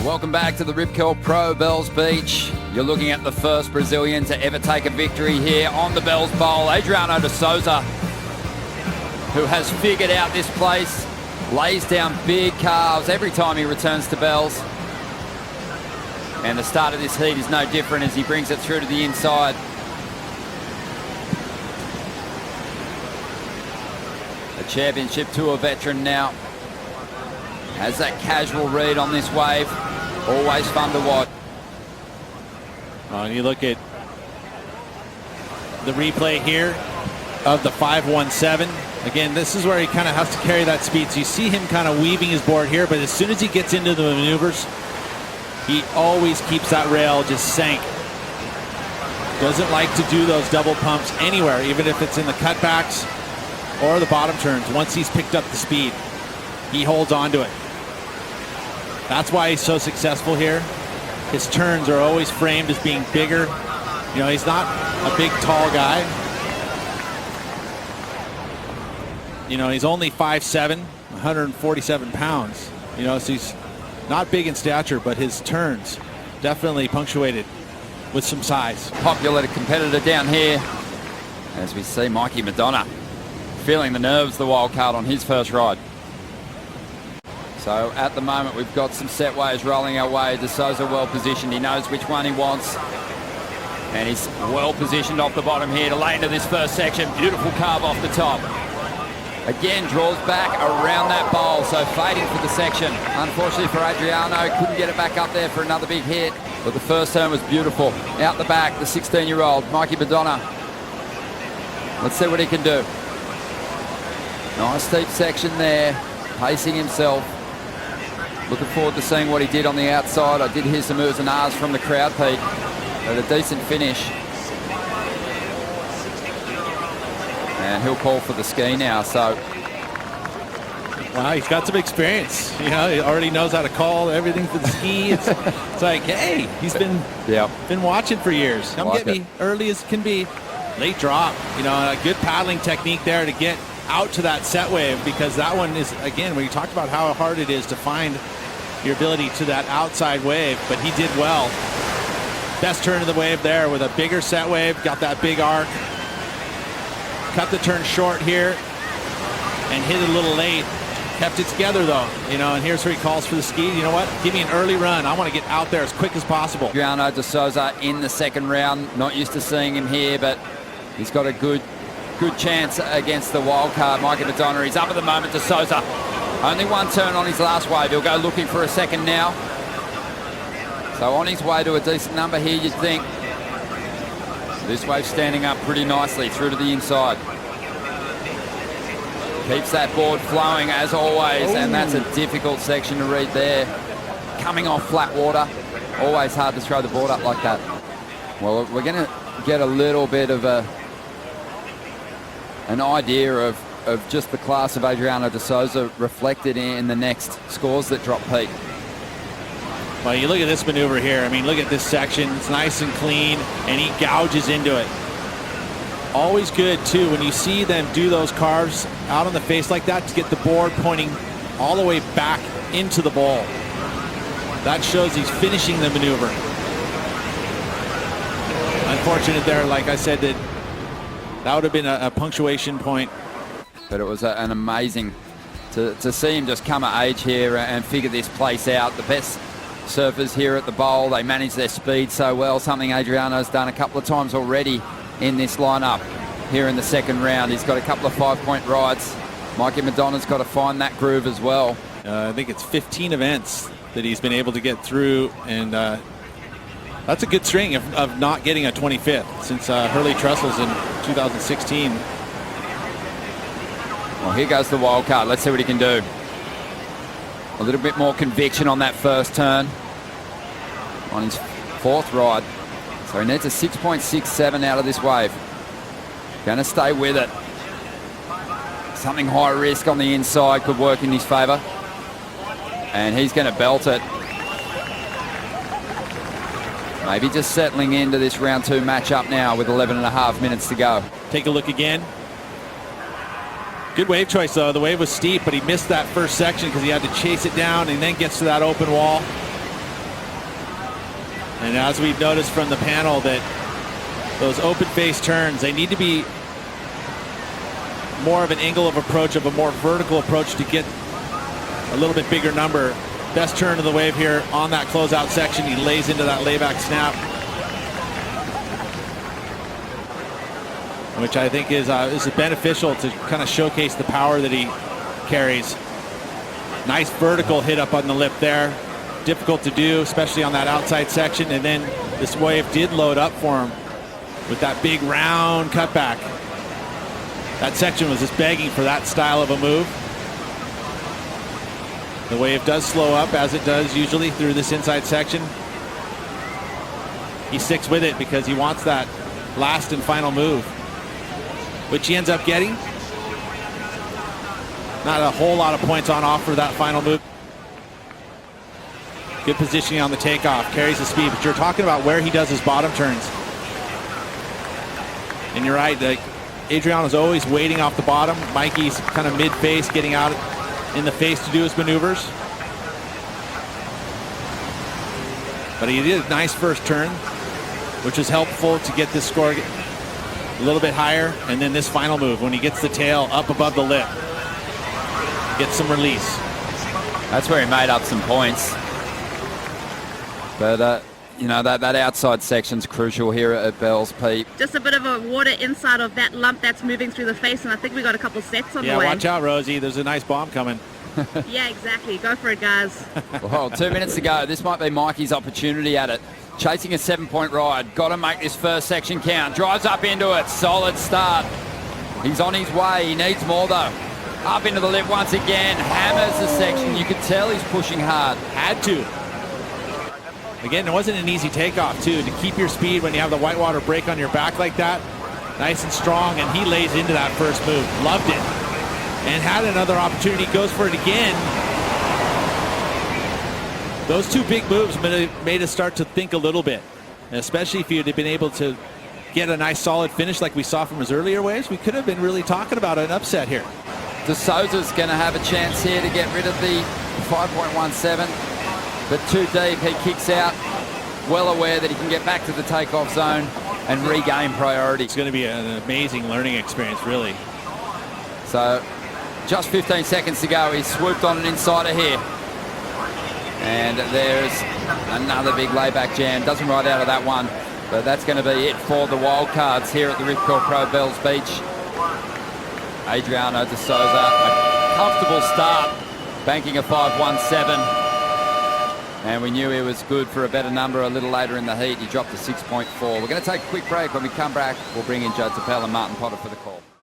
Welcome back to the Rip Curl Pro Bells Beach. You're looking at the first Brazilian to ever take a victory here on the Bells Bowl, Adriano de Souza, who has figured out this place, lays down big calves every time he returns to Bells. And the start of this heat is no different as he brings it through to the inside. A championship tour veteran now. Has that casual read on this wave. Always fun to watch. And you look at the replay here of the 517. Again, this is where he kind of has to carry that speed. So you see him kind of weaving his board here, but as soon as he gets into the maneuvers, he always keeps that rail just sank. Doesn't like to do those double pumps anywhere, even if it's in the cutbacks or the bottom turns. Once he's picked up the speed, he holds on to it. That's why he's so successful here. His turns are always framed as being bigger. You know, he's not a big, tall guy. You know, he's only 5'7", 147 pounds. You know, so he's not big in stature, but his turns definitely punctuated with some size. Popular competitor down here, as we see Mikey McDonagh feeling the nerves, the wild card on his first ride. So at the moment we've got some set waves rolling our way. De Souza well positioned. He knows which one he wants. And he's well positioned off the bottom here to lay into this first section. Beautiful carve off the top. Again, draws back around that bowl. So fading for the section. Unfortunately for Adriano, couldn't get it back up there for another big hit. But the first turn was beautiful. Out the back, the 16-year-old, Mikey McDonagh. Let's see what he can do. Nice steep section there. Pacing himself. Looking forward to seeing what he did on the outside. I did hear some oohs and ahs from the crowd, Pete. But a decent finish. And he'll call for the ski now, so. Wow, he's got some experience. You know, he already knows how to call everything for the ski. It's like, hey, he's been watching for years. Come get me early as can be. Late drop, you know, a good paddling technique there to get out to that set wave, because that one is, again, when you talked about how hard it is to find your ability to that outside wave, but he did well. Best turn of the wave there with a bigger set wave, got that big arc. Cut the turn short here and hit it a little late. Kept it together though, you know, and here's where he calls for the ski. You know what? Give me an early run. I want to get out there as quick as possible. Adriano de Souza in the second round. Not used to seeing him here, but he's got a good chance against the wild card, Mikey McDonagh. He's up at the moment. De Souza, only one turn on his last wave. He'll go looking for a second now. So on his way to a decent number here, you'd think. This wave standing up pretty nicely through to the inside. Keeps that board flowing as always, and that's a difficult section to read there. Coming off flat water, always hard to throw the board up like that. Well, we're going to get a little bit of an idea of just the class of Adriano de Souza reflected in the next scores that drop, Pete. Well, you look at this maneuver here. I mean, look at this section. It's nice and clean, and he gouges into it. Always good, too, when you see them do those carves out on the face like that to get the board pointing all the way back into the bowl. That shows he's finishing the maneuver. Unfortunate there, like I said, that would have been a punctuation point. But it was an amazing to see him just come of age here and figure this place out. The best surfers here at the bowl, they manage their speed so well, something Adriano's done a couple of times already in this lineup here in the second round. He's got a couple of 5-point rides. Mikey McDonagh's got to find that groove as well. I think it's 15 events that he's been able to get through, and that's a good string of not getting a 25th since Hurley Trestles in 2016. Well, here goes the wild card. Let's see what he can do. A little bit more conviction on that first turn on his fourth ride. So he needs a 6.67 out of this wave. Going to stay with it. Something high risk on the inside could work in his favor. And he's going to belt it. Maybe just settling into this round 2 matchup now with 11.5 minutes to go. Take a look again. Good wave choice, though. The wave was steep, but he missed that first section because he had to chase it down and then gets to that open wall. And as we've noticed from the panel, that those open face turns, they need to be more of an angle of approach, of a more vertical approach to get a little bit bigger number. Best turn of the wave here on that closeout section. He lays into that layback snap, which I think is beneficial to kind of showcase the power that he carries. Nice vertical hit up on the lip there. Difficult to do, especially on that outside section. And then this wave did load up for him with that big round cutback. That section was just begging for that style of a move. The wave does slow up, as it does usually through this inside section. He sticks with it because he wants that last and final move, which he ends up getting. Not a whole lot of points on offer that final move. Good positioning on the takeoff, carries the speed, but you're talking about where he does his bottom turns. And you're right, Adriano's always waiting off the bottom. Mikey's kind of mid-face, getting out in the face to do his maneuvers. But he did a nice first turn, which is helpful to get this score a little bit higher. And then this final move, when he gets the tail up above the lip, gets some release. That's where he made up some points. But, you know, that outside section's crucial here at Bell's Peak. Just a bit of a water inside of that lump that's moving through the face, and I think we got a couple sets on the way. Yeah, watch out, Rosie. There's a nice bomb coming. Yeah, exactly. Go for it, guys. Well, 2 minutes to go. This might be Mikey's opportunity at it. Chasing a 7-point ride. Got to make this first section count. Drives up into it. Solid start. He's on his way. He needs more, though. Up into the lip once again. Hammers the section. You could tell he's pushing hard. Had to. Again, it wasn't an easy takeoff, too, to keep your speed when you have the whitewater brake on your back like that. Nice and strong, and he lays into that first move. Loved it. And had another opportunity, goes for it again. Those two big moves made us start to think a little bit, especially if you'd have been able to get a nice solid finish like we saw from his earlier waves. We could have been really talking about an upset here. De Souza's going to have a chance here to get rid of the 5.17. But too deep, he kicks out, well aware that he can get back to the takeoff zone and regain priority. It's going to be an amazing learning experience, really. So just 15 seconds to go. He's swooped on an insider here. And there's another big layback jam. Doesn't ride out of that one, but that's going to be it for the wildcards here at the Ripcord Pro Bells Beach. Adriano de Souza, a comfortable start, banking a 5.17. And we knew he was good for a better number a little later in the heat. He dropped to 6.4. We're going to take a quick break. When we come back, we'll bring in Joe Tapel and Martin Potter for the call.